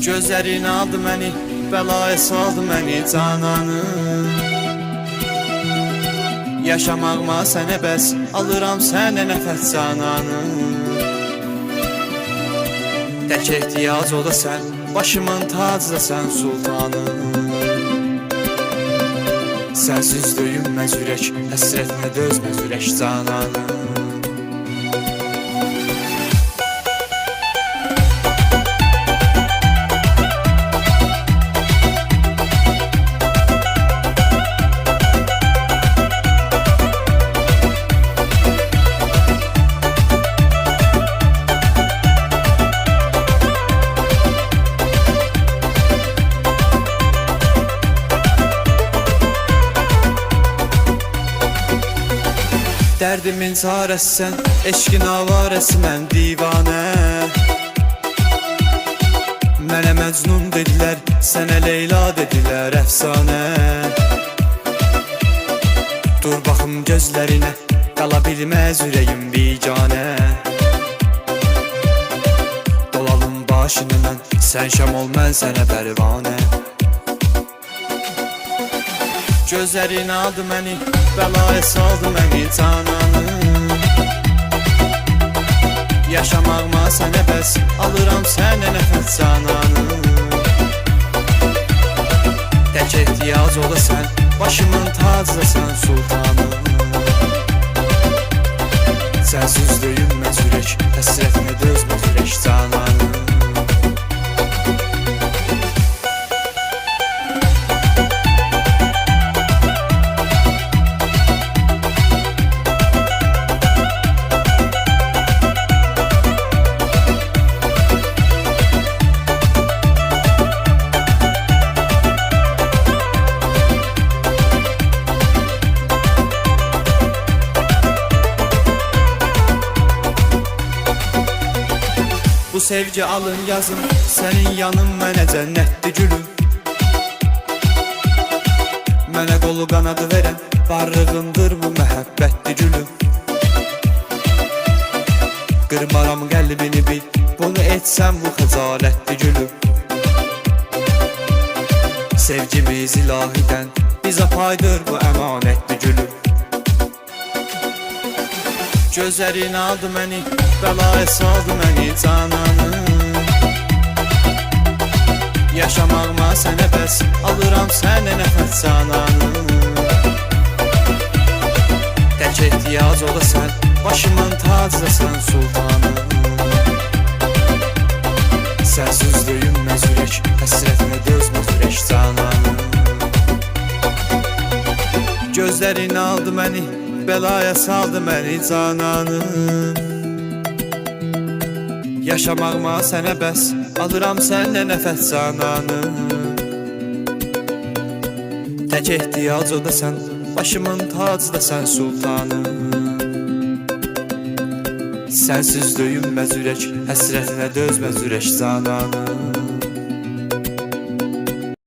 Gözlerin aldı məni, bəlaya saldı məni cananım. Yaşamağıma sənə bəs, alıram sənə nəfəs cananım. Tək ehtiyac o da sən, başımın tacı da sən sultanım. Sənsiz döyünməz ürək, həsrətinə dözməz ürək cananım. Derdimin çarəsi sən, eşqin avarəsi mən divanə. Mənə məcnun dedilər, sənə Leyla dedilər əfsanə. Dur baxım gözlərinə, qala bilməz ürəyim biganə. Dolalım başını mən, sən şam ol mən sənə pərvanə. Gözlərin aldı məni, bəlaya saldı məni cananım. Yaşamağıma sənə bəs, alıram sənə nəfəs cananım. Tək ehtiyac o da sən, başımın tacı da sən sultanım. Sənsiz döyünməz ürək, həsrətinə dözməz ürək cananım. Bu sevgi alın yazın, sənin yanın mənə cənnətdir gülüm. Mənə qolu qanadı verən, varlığındır bu məhəbbətdir gülüm. Qırmaram qəlbini bil, bunu etsəm bu xəcalətdir gülüm. Sevgimiz ilahidən, bizə paydır bu əmanətdir gülüm. Gözlərin aldı məni, bəlaya saldı məni cananım. Yaşamağıma sənə bəs, alıram sənə nəfəs cananım. Tək ehtiyac o da sən, başımın tacı da sən sultanım. Sənsiz döyünməz ürək, həsrətinə dözməz ürək cananım. Gözlərin aldı məni, bəlaya saldı məni cananım. Yaşamağıma sənə bəs, alıram sənə nəfəs cananım. Tək ehtiyac o da sən, başımın tacı da sən sultanım. Sənsiz döyünməz ürək, həsrətinə dözməz ürək cananım.